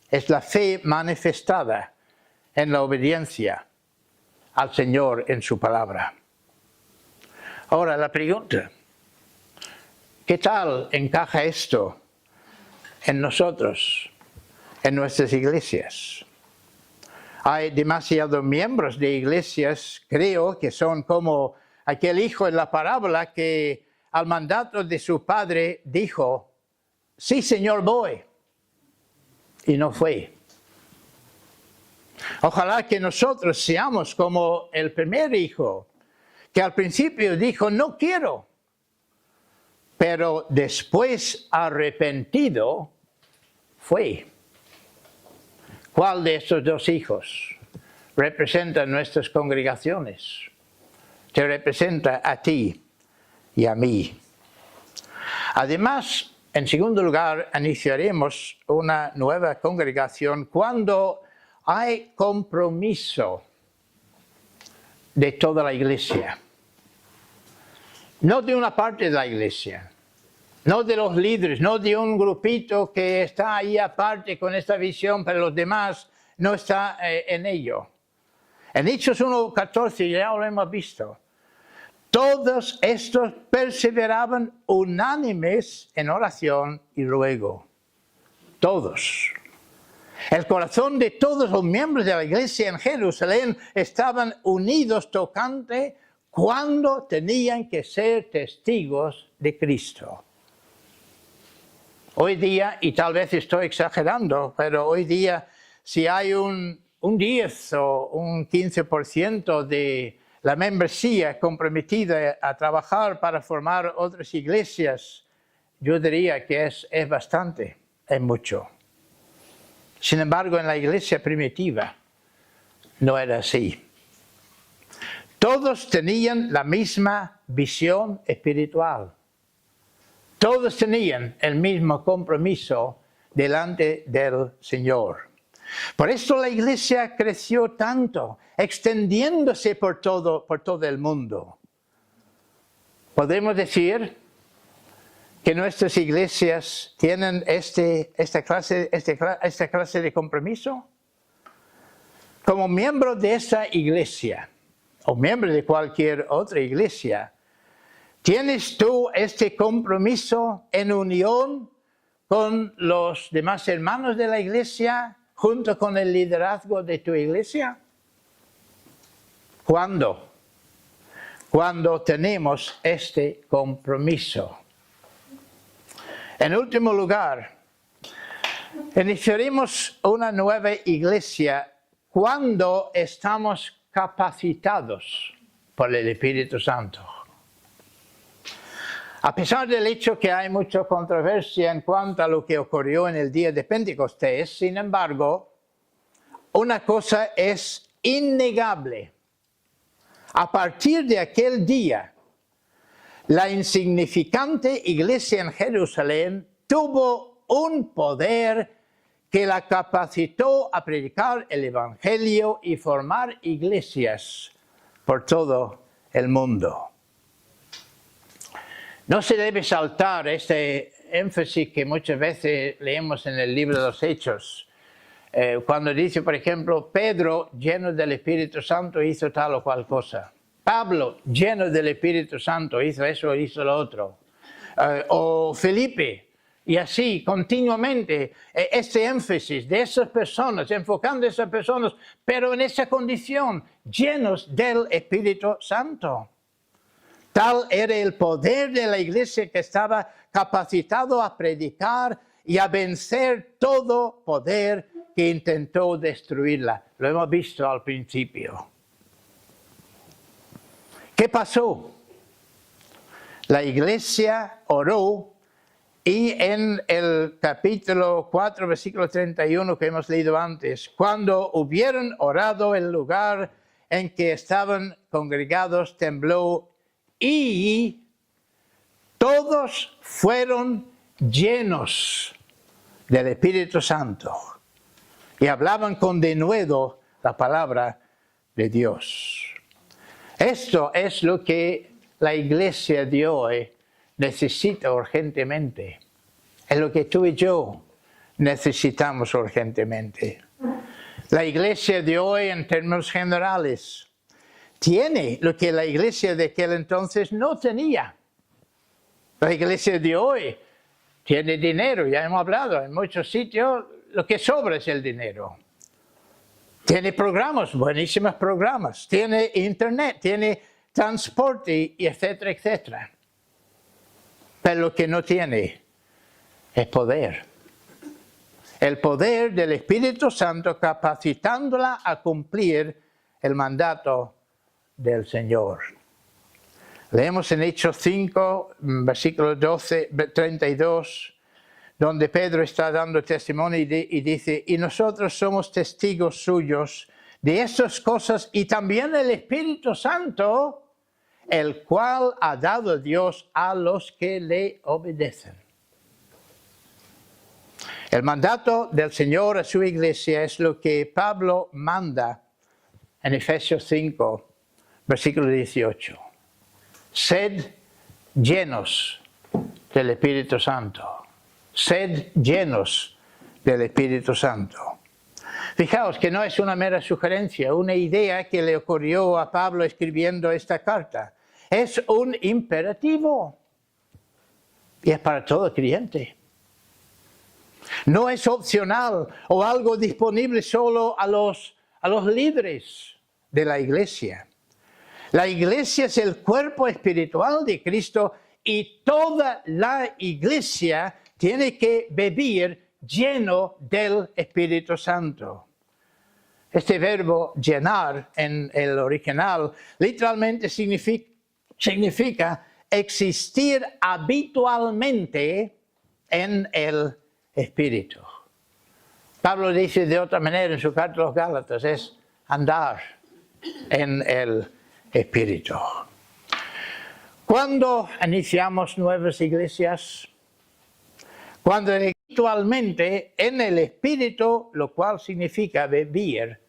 es la fe manifestada en la obediencia al Señor en su palabra. Ahora la pregunta, ¿qué tal encaja esto en nosotros, en nuestras iglesias? Hay demasiados miembros de iglesias, creo, que son como aquel hijo en la parábola que al mandato de su padre dijo, sí, Señor, voy. Y no fue. Ojalá que nosotros seamos como el primer hijo, que al principio dijo, no quiero, pero después arrepentido fue. ¿Cuál de estos dos hijos representa nuestras congregaciones? Te representa a ti y a mí. Además, en segundo lugar, iniciaremos una nueva congregación cuando hay compromiso de toda la iglesia. No de una parte de la iglesia, no de los líderes, no de un grupito que está ahí aparte con esta visión, pero los demás no están en ello. En Hechos 1:14 ya lo hemos visto. Todos estos perseveraban unánimes en oración y ruego. Todos. El corazón de todos los miembros de la iglesia en Jerusalén estaban unidos tocante cuando tenían que ser testigos de Cristo. Hoy día, y tal vez estoy exagerando, pero hoy día si hay un 10 o un 15% de la membresía comprometida a trabajar para formar otras iglesias, yo diría que es bastante, es mucho. Sin embargo, en la iglesia primitiva no era así. Todos tenían la misma visión espiritual. Todos tenían el mismo compromiso delante del Señor. Por esto la iglesia creció tanto, extendiéndose por todo el mundo. Podemos decir que nuestras iglesias tienen esta clase de compromiso. Como miembro de esta iglesia, o miembro de cualquier otra iglesia, ¿tienes tú este compromiso en unión con los demás hermanos de la iglesia, junto con el liderazgo de tu iglesia? ¿Cuándo? Cuando tenemos este compromiso. En último lugar, iniciaremos una nueva iglesia cuando estamos capacitados por el Espíritu Santo. A pesar del hecho que hay mucha controversia en cuanto a lo que ocurrió en el día de Pentecostés, sin embargo, una cosa es innegable. A partir de aquel día, la insignificante iglesia en Jerusalén tuvo un poder que la capacitó a predicar el Evangelio y formar iglesias por todo el mundo. No se debe saltar este énfasis que muchas veces leemos en el libro de los Hechos. Cuando dice, por ejemplo, Pedro, lleno del Espíritu Santo, hizo tal o cual cosa. Pablo, lleno del Espíritu Santo, hizo eso o hizo lo otro. O Felipe, y así continuamente, este énfasis de esas personas, enfocando a esas personas, pero en esa condición, llenos del Espíritu Santo. Tal era el poder de la iglesia que estaba capacitado a predicar y a vencer todo poder que intentó destruirla. Lo hemos visto al principio. ¿Qué pasó? La iglesia oró y en el capítulo 4, versículo 31 que hemos leído antes, cuando hubieron orado, el lugar en que estaban congregados tembló y todos fueron llenos del Espíritu Santo y hablaban con denuedo la palabra de Dios. Esto es lo que la iglesia de hoy necesita urgentemente. Es lo que tú y yo necesitamos urgentemente. La iglesia de hoy, en términos generales, tiene lo que la iglesia de aquel entonces no tenía. La iglesia de hoy tiene dinero, ya hemos hablado, en muchos sitios lo que sobra es el dinero. Tiene programas, buenísimos programas, tiene internet, tiene transporte, y etcétera, etcétera. Pero lo que no tiene es poder. El poder del Espíritu Santo capacitándola a cumplir el mandato del Señor. Leemos en Hechos 5, versículo 32, donde Pedro está dando testimonio y dice, y nosotros somos testigos suyos de estas cosas y también el Espíritu Santo, el cual ha dado Dios a los que le obedecen. El mandato del Señor a su iglesia es lo que Pablo manda en Efesios 5, versículo 18. Sed llenos del Espíritu Santo. Sed llenos del Espíritu Santo. Fijaos que no es una mera sugerencia, una idea que le ocurrió a Pablo escribiendo esta carta. Es un imperativo. Y es para todo creyente. No es opcional o algo disponible solo a los líderes de la iglesia. La iglesia es el cuerpo espiritual de Cristo y toda la iglesia tiene que vivir lleno del Espíritu Santo. Este verbo llenar en el original literalmente significa existir habitualmente en el Espíritu. Pablo dice de otra manera en su carta a los Gálatas, es andar en el Espíritu. Cuando iniciamos nuevas iglesias, cuando habitualmente en el Espíritu, lo cual significa vivir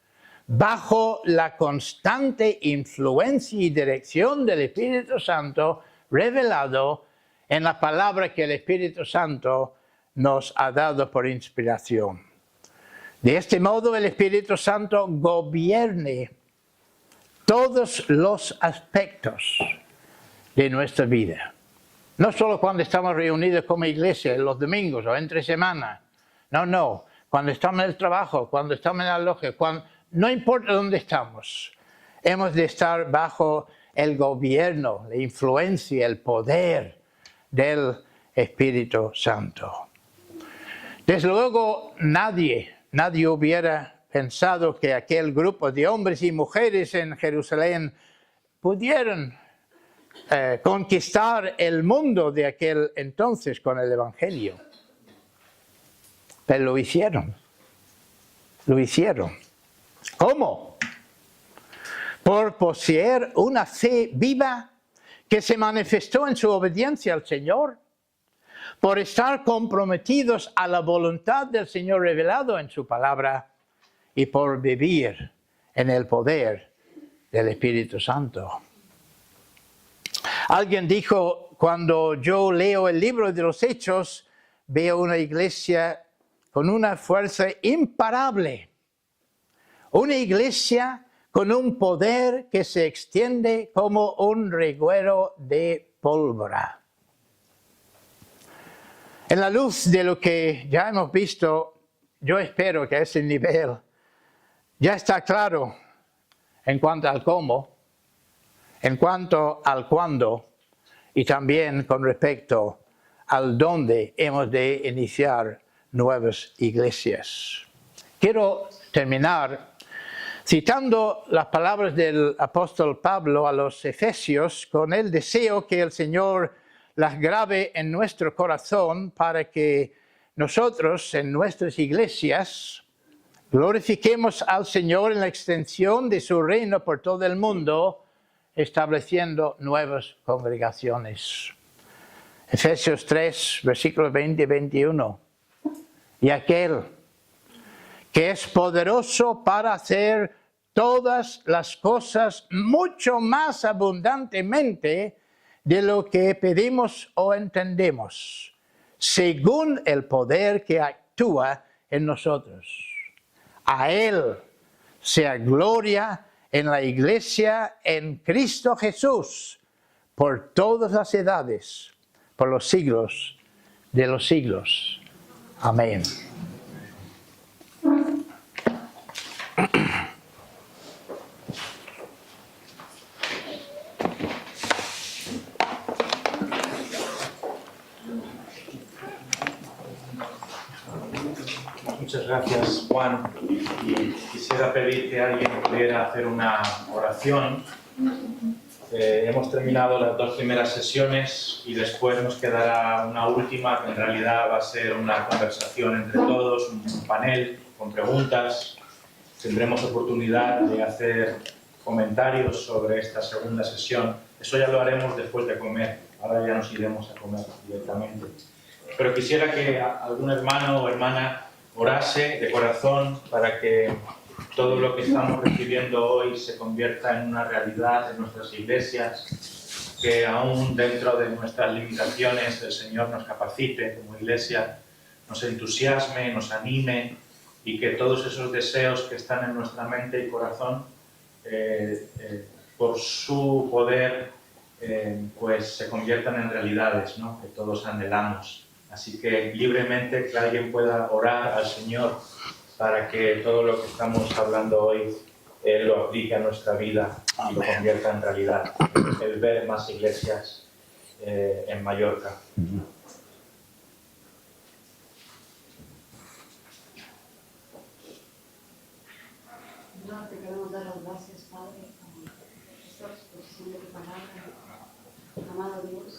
bajo la constante influencia y dirección del Espíritu Santo revelado en la palabra que el Espíritu Santo nos ha dado por inspiración. De este modo el Espíritu Santo gobierne todos los aspectos de nuestra vida. No solo cuando estamos reunidos como iglesia los domingos o entre semana. No. Cuando estamos en el trabajo, cuando estamos en la logia, no importa dónde estamos. Hemos de estar bajo el gobierno, la influencia, el poder del Espíritu Santo. Desde luego nadie hubiera pensado que aquel grupo de hombres y mujeres en Jerusalén pudieran conquistar el mundo de aquel entonces con el Evangelio. Pero lo hicieron. ¿Cómo? Por poseer una fe viva que se manifestó en su obediencia al Señor, por estar comprometidos a la voluntad del Señor revelado en su palabra y por vivir en el poder del Espíritu Santo. Alguien dijo, cuando yo leo el libro de los Hechos, veo una iglesia con una fuerza imparable, una iglesia con un poder que se extiende como un reguero de pólvora. En la luz de lo que ya hemos visto, yo espero que a ese nivel ya está claro en cuanto al cómo, en cuanto al cuándo y también con respecto al dónde hemos de iniciar nuevas iglesias. Quiero terminar citando las palabras del apóstol Pablo a los Efesios con el deseo que el Señor las grabe en nuestro corazón para que nosotros en nuestras iglesias glorifiquemos al Señor en la extensión de su reino por todo el mundo, estableciendo nuevas congregaciones. Efesios 3, versículos 20 y 21. Y aquel que es poderoso para hacer todas las cosas mucho más abundantemente de lo que pedimos o entendemos, según el poder que actúa en nosotros. A Él sea gloria en la Iglesia en Cristo Jesús, por todas las edades, por los siglos de los siglos. Amén. Muchas gracias, Juan. Y quisiera pedir que alguien pudiera hacer una oración. Hemos terminado las dos primeras sesiones y después nos quedará una última que en realidad va a ser una conversación entre todos, un panel con preguntas. Tendremos oportunidad de hacer comentarios sobre esta segunda sesión. Eso ya lo haremos después de comer. Ahora ya nos iremos a comer directamente. Pero quisiera que algún hermano o hermana orase de corazón para que todo lo que estamos recibiendo hoy se convierta en una realidad en nuestras iglesias, que aún dentro de nuestras limitaciones el Señor nos capacite como iglesia, nos entusiasme, nos anime y que todos esos deseos que están en nuestra mente y corazón, por su poder, pues se conviertan en realidades, ¿no?, que todos anhelamos. Así que libremente que alguien pueda orar al Señor para que todo lo que estamos hablando hoy Él lo aplique a nuestra vida y lo convierta en realidad. El ver más iglesias en Mallorca. No, te queremos dar las gracias, Padre, por esta exposición de tu palabra. Amado Dios,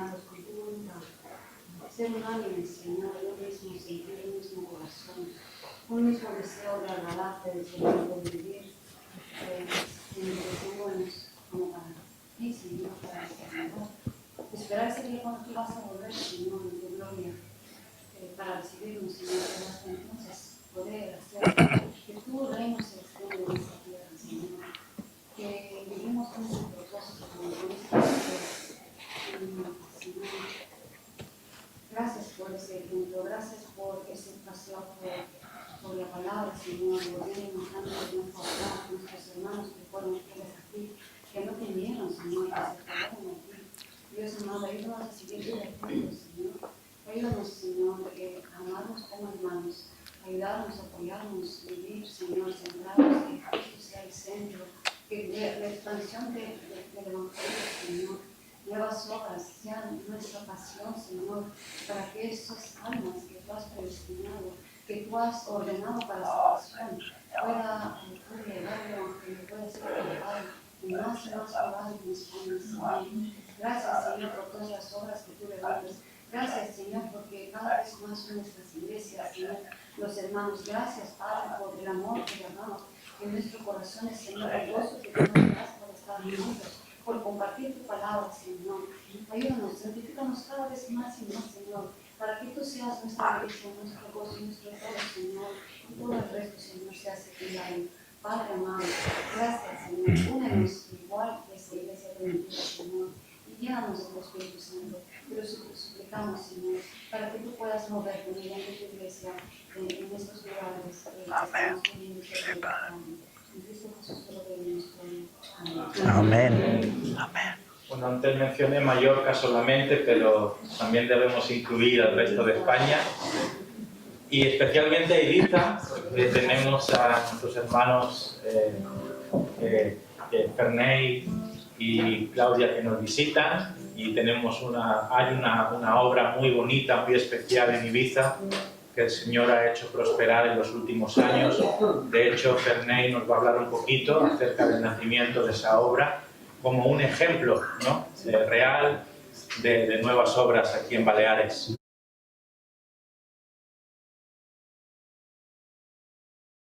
alineados con tu voluntad. Ser unánimes, Señor, un mismo sentir, un mismo corazón, un mismo deseo de agradarte, de Señor, de vivir en lo que tú buenos como para ti, Señor, para este Señor. Esperar ese día cuando tú vas a volver, Señor, en tu gloria, para recibirnos, Señor, para hasta entonces poder hacer que tu reino se extienda en esta tierra, Señor. Que vivimos con ese propósito, con ese Señor. Gracias por ese ejemplo, gracias por ese pasión por la palabra, Señor, volviendo imaginando de nuestra palabra, nuestros hermanos que fueron fieles a ti, que no temieron, Señor, que se aferraron a ti. Dios amado, ayúdanos a seguir tu ejemplo, Señor. Ayúdanos, Señor, a amarnos como hermanos, ayudarnos, apoyarnos, vivir, Señor, centrados, que Cristo sea el centro, que la expansión del Evangelio, Señor, nuevas obras sean nuestra pasión, Señor, para que esas almas que tú has predestinado, que tú has ordenado para salvación, pueda llegar el Evangelio, pueda ser llevado en más y más lugares en España, Señor. Gracias, Señor, por todas las obras que tú levantas. Gracias, Señor, porque cada vez más son nuestras iglesias, Señor, los hermanos. Gracias, Padre, por el amor que derramas en nuestros corazones, Señor, el gozo que tú nos das por estar juntos, por compartir tu palabra, Señor. Ayúdanos, santifícanos cada vez más y más, Señor, para que tú seas nuestra iglesia, nuestro gozo, nuestro todo, Señor, y todo el resto, Señor, sea secundario. Padre amado, gracias, Señor. Únenos igual que esta iglesia primitiva, Señor, y llénanos del Espíritu Santo. Te lo suplicamos, Señor, para que tú puedas moverte mediante tu iglesia en estos lugares que estamos teniendo que ver. En Cristo Jesús te lo pedimos. Amén. Amén. Bueno, antes mencioné Mallorca solamente, pero también debemos incluir al resto de España y especialmente a Ibiza, donde tenemos a nuestros hermanos Ferney y Claudia que nos visitan, y tenemos hay una obra muy bonita, muy especial en Ibiza que el Señor ha hecho prosperar en los últimos años. De hecho, Ferney nos va a hablar un poquito acerca del nacimiento de esa obra como un ejemplo, ¿no?, real de nuevas obras aquí en Baleares.